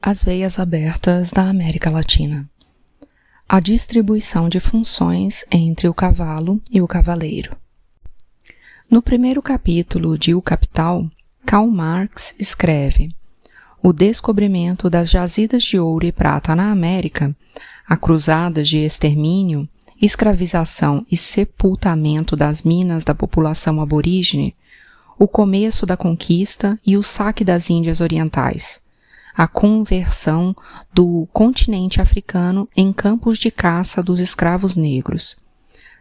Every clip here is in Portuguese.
As veias abertas da América Latina. A distribuição de funções entre o cavalo e o cavaleiro. No primeiro capítulo de O Capital, Karl Marx escreve: o descobrimento das jazidas de ouro e prata na América, a cruzadas de extermínio, escravização e sepultamento das minas da população aborígene, o começo da conquista e o saque das Índias Orientais, a conversão do continente africano em campos de caça dos escravos negros.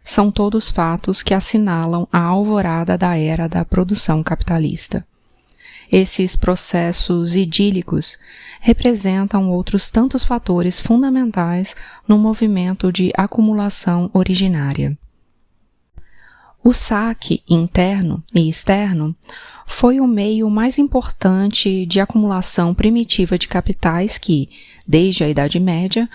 São todos fatos que assinalam a alvorada da era da produção capitalista. Esses processos idílicos representam outros tantos fatores fundamentais no movimento de acumulação originária. O saque interno e externo foi o meio mais importante de acumulação primitiva de capitais que, desde a Idade Média,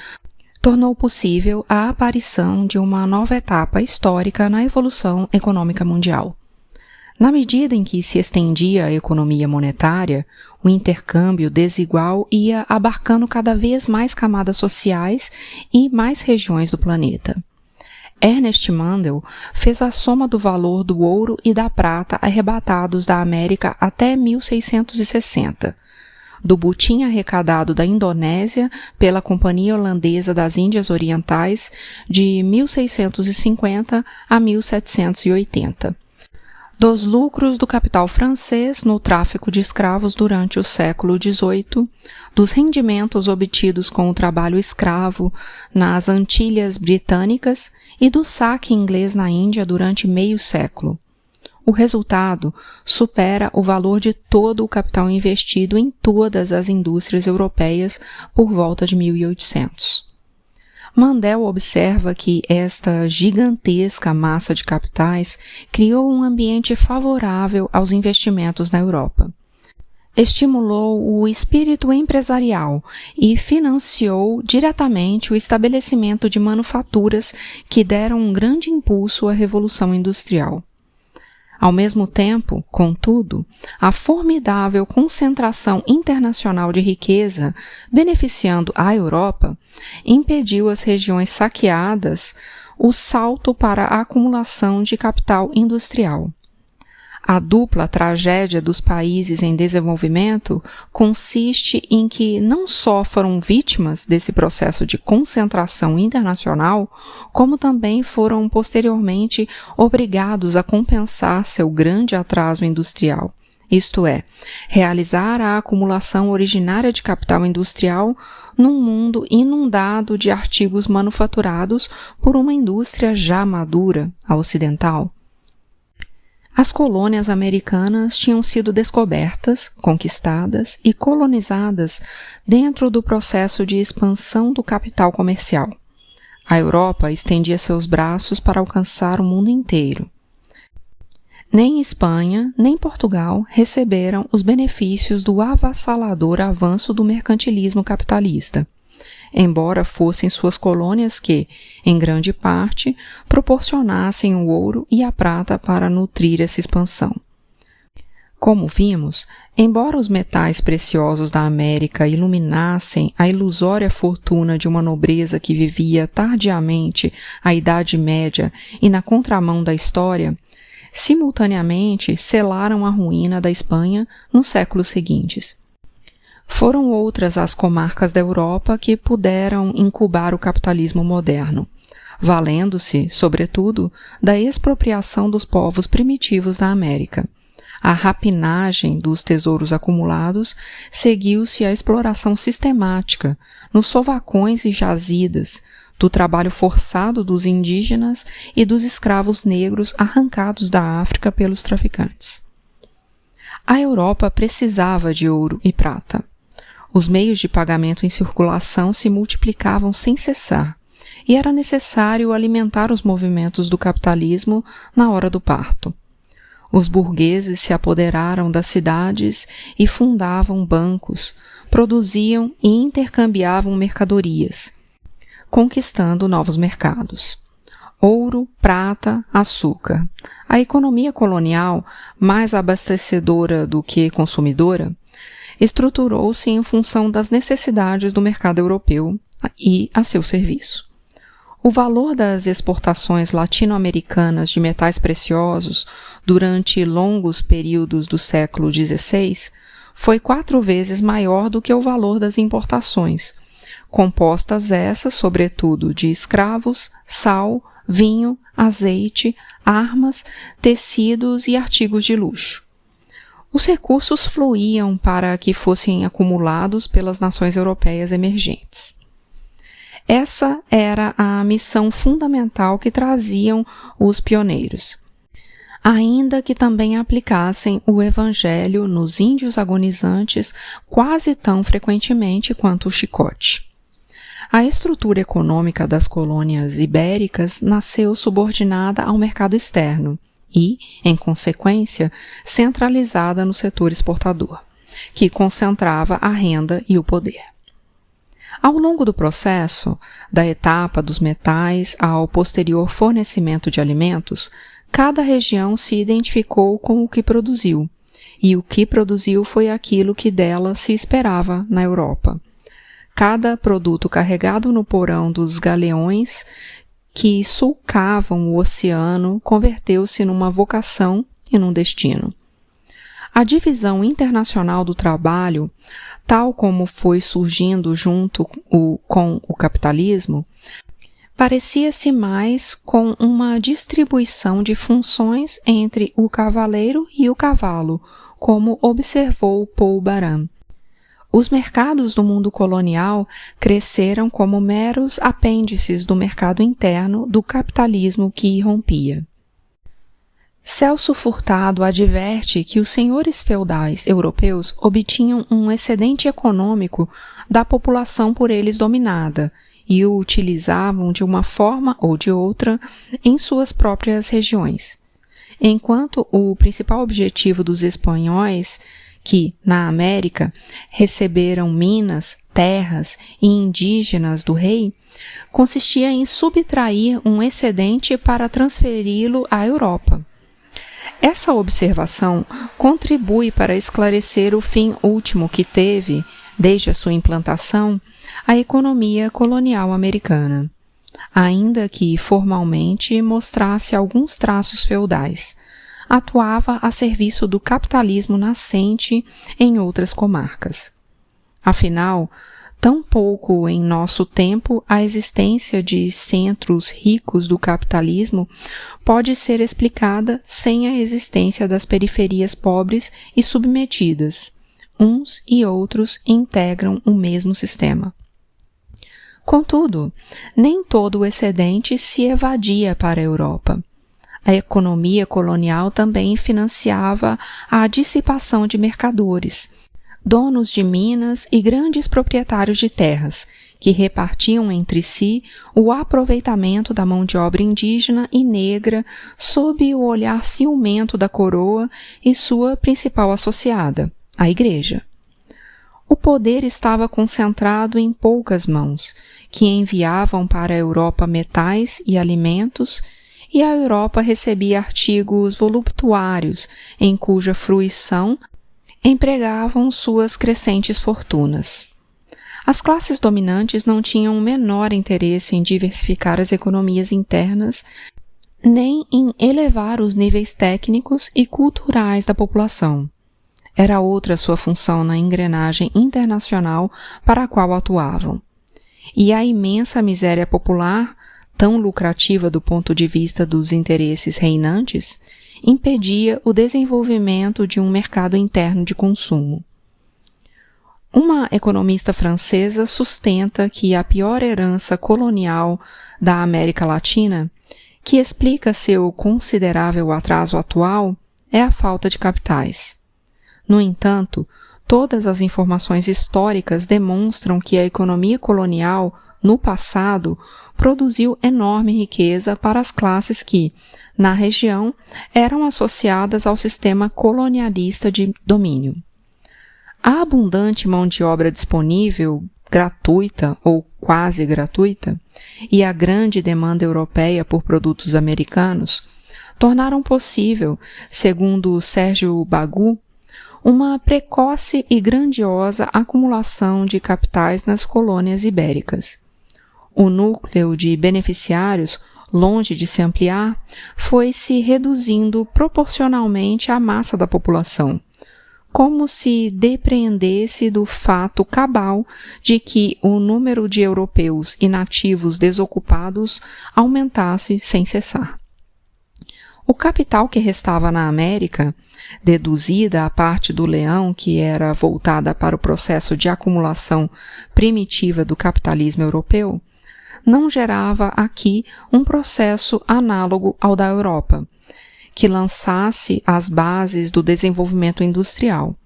tornou possível a aparição de uma nova etapa histórica na evolução econômica mundial. Na medida em que se estendia a economia monetária, o intercâmbio desigual ia abarcando cada vez mais camadas sociais e mais regiões do planeta. Ernest Mandel fez a soma do valor do ouro e da prata arrebatados da América até 1660, do butim arrecadado da Indonésia pela Companhia Holandesa das Índias Orientais de 1650 a 1780, dos lucros do capital francês no tráfico de escravos durante o século XVIII, dos rendimentos obtidos com o trabalho escravo nas Antilhas Britânicas e do saque inglês na Índia durante meio século. O resultado supera o valor de todo o capital investido em todas as indústrias europeias por volta de 1800. Mandel observa que esta gigantesca massa de capitais criou um ambiente favorável aos investimentos na Europa. Estimulou o espírito empresarial e financiou diretamente o estabelecimento de manufaturas que deram um grande impulso à Revolução Industrial. Ao mesmo tempo, contudo, a formidável concentração internacional de riqueza, beneficiando a Europa, impediu às regiões saqueadas o salto para a acumulação de capital industrial. A dupla tragédia dos países em desenvolvimento consiste em que não só foram vítimas desse processo de concentração internacional, como também foram posteriormente obrigados a compensar seu grande atraso industrial, isto é, realizar a acumulação originária de capital industrial num mundo inundado de artigos manufaturados por uma indústria já madura, a ocidental. As colônias americanas tinham sido descobertas, conquistadas e colonizadas dentro do processo de expansão do capital comercial. A Europa estendia seus braços para alcançar o mundo inteiro. Nem Espanha, nem Portugal receberam os benefícios do avassalador avanço do mercantilismo capitalista, embora fossem suas colônias que, em grande parte, proporcionassem o ouro e a prata para nutrir essa expansão. Como vimos, embora os metais preciosos da América iluminassem a ilusória fortuna de uma nobreza que vivia tardiamente a Idade Média e na contramão da história, simultaneamente selaram a ruína da Espanha nos séculos seguintes. Foram outras as comarcas da Europa que puderam incubar o capitalismo moderno, valendo-se, sobretudo, da expropriação dos povos primitivos da América. A rapinagem dos tesouros acumulados seguiu-se à exploração sistemática, nos sovacões e jazidas, do trabalho forçado dos indígenas e dos escravos negros arrancados da África pelos traficantes. A Europa precisava de ouro e prata. Os meios de pagamento em circulação se multiplicavam sem cessar, e era necessário alimentar os movimentos do capitalismo na hora do parto. Os burgueses se apoderaram das cidades e fundavam bancos, produziam e intercambiavam mercadorias, conquistando novos mercados. Ouro, prata, açúcar. A economia colonial, mais abastecedora do que consumidora, estruturou-se em função das necessidades do mercado europeu e a seu serviço. O valor das exportações latino-americanas de metais preciosos durante longos períodos do século XVI foi 4 vezes maior do que o valor das importações, compostas essas, sobretudo, de escravos, sal, vinho, azeite, armas, tecidos e artigos de luxo. Os recursos fluíam para que fossem acumulados pelas nações europeias emergentes. Essa era a missão fundamental que traziam os pioneiros, ainda que também aplicassem o evangelho nos índios agonizantes quase tão frequentemente quanto o chicote. A estrutura econômica das colônias ibéricas nasceu subordinada ao mercado externo e, em consequência, centralizada no setor exportador, que concentrava a renda e o poder. Ao longo do processo, da etapa dos metais ao posterior fornecimento de alimentos, cada região se identificou com o que produziu, e o que produziu foi aquilo que dela se esperava na Europa. Cada produto carregado no porão dos galeões que sulcavam o oceano converteu-se numa vocação e num destino. A divisão internacional do trabalho, tal como foi surgindo junto com o capitalismo, parecia-se mais com uma distribuição de funções entre o cavaleiro e o cavalo, como observou Paul Baran. Os mercados do mundo colonial cresceram como meros apêndices do mercado interno do capitalismo que irrompia. Celso Furtado adverte que os senhores feudais europeus obtinham um excedente econômico da população por eles dominada e o utilizavam de uma forma ou de outra em suas próprias regiões, enquanto o principal objetivo dos espanhóis, que, na América, receberam minas, terras e indígenas do rei, consistia em subtrair um excedente para transferi-lo à Europa. Essa observação contribui para esclarecer o fim último que teve, desde a sua implantação, a economia colonial americana, ainda que formalmente mostrasse alguns traços feudais. Atuava a serviço do capitalismo nascente em outras comarcas. Afinal, tão pouco em nosso tempo a existência de centros ricos do capitalismo pode ser explicada sem a existência das periferias pobres e submetidas. Uns e outros integram o mesmo sistema. Contudo, nem todo o excedente se evadia para a Europa. A economia colonial também financiava a dissipação de mercadores, donos de minas e grandes proprietários de terras, que repartiam entre si o aproveitamento da mão de obra indígena e negra sob o olhar ciumento da coroa e sua principal associada, a Igreja. O poder estava concentrado em poucas mãos, que enviavam para a Europa metais e alimentos, e a Europa recebia artigos voluptuários, em cuja fruição empregavam suas crescentes fortunas. As classes dominantes não tinham o menor interesse em diversificar as economias internas, nem em elevar os níveis técnicos e culturais da população. Era outra sua função na engrenagem internacional para a qual atuavam. E a imensa miséria popular, tão lucrativa do ponto de vista dos interesses reinantes, impedia o desenvolvimento de um mercado interno de consumo. Uma economista francesa sustenta que a pior herança colonial da América Latina, que explica seu considerável atraso atual, é a falta de capitais. No entanto, todas as informações históricas demonstram que a economia colonial, no passado, produziu enorme riqueza para as classes que, na região, eram associadas ao sistema colonialista de domínio. A abundante mão de obra disponível, gratuita ou quase gratuita, e a grande demanda europeia por produtos americanos, tornaram possível, segundo Sérgio Bagu, uma precoce e grandiosa acumulação de capitais nas colônias ibéricas. O núcleo de beneficiários, longe de se ampliar, foi se reduzindo proporcionalmente à massa da população, como se depreendesse do fato cabal de que o número de europeus e nativos desocupados aumentasse sem cessar. O capital que restava na América, deduzida a parte do leão que era voltada para o processo de acumulação primitiva do capitalismo europeu, não gerava aqui um processo análogo ao da Europa, que lançasse as bases do desenvolvimento industrial,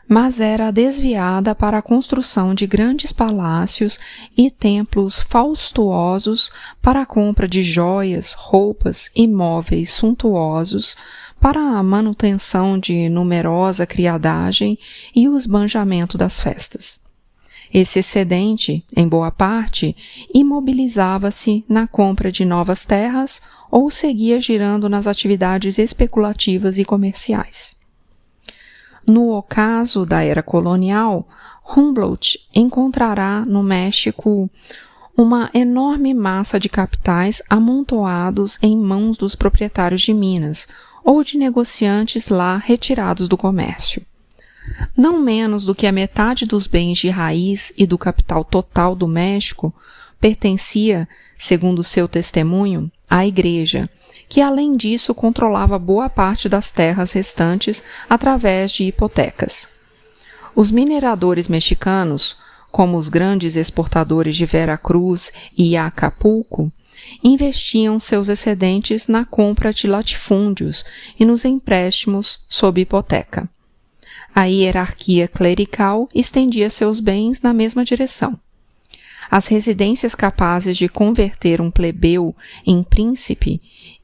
mas era desviada para a construção de grandes palácios e templos faustuosos para a compra de joias, roupas e móveis suntuosos, para a manutenção de numerosa criadagem e o esbanjamento das festas. Esse excedente, em boa parte, imobilizava-se na compra de novas terras ou seguia girando nas atividades especulativas e comerciais. No ocaso da era colonial, Humboldt encontrará no México uma enorme massa de capitais amontoados em mãos dos proprietários de minas ou de negociantes lá retirados do comércio. Não menos do que a metade dos bens de raiz e do capital total do México pertencia, segundo seu testemunho, à Igreja, que além disso controlava boa parte das terras restantes através de hipotecas. Os mineradores mexicanos, como os grandes exportadores de Veracruz e Acapulco, investiam seus excedentes na compra de latifúndios e nos empréstimos sob hipoteca. A hierarquia clerical estendia seus bens na mesma direção. As residências capazes de converter um plebeu em príncipe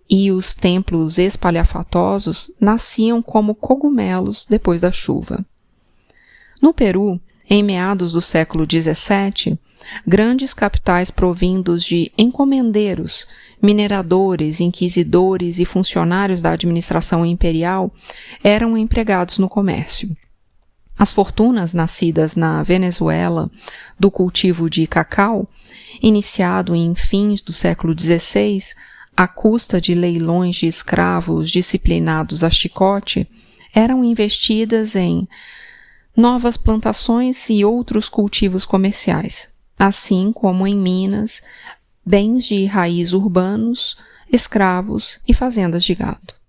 e os templos espalhafatosos nasciam como cogumelos depois da chuva. No Peru, em meados do século XVII, grandes capitais provindos de encomendeiros, mineradores, inquisidores e funcionários da administração imperial eram empregados no comércio. As fortunas nascidas na Venezuela do cultivo de cacau, iniciado em fins do século XVI, à custa de leilões de escravos disciplinados a chicote, eram investidas em novas plantações e outros cultivos comerciais, assim como em minas, bens de raiz urbanos, escravos e fazendas de gado.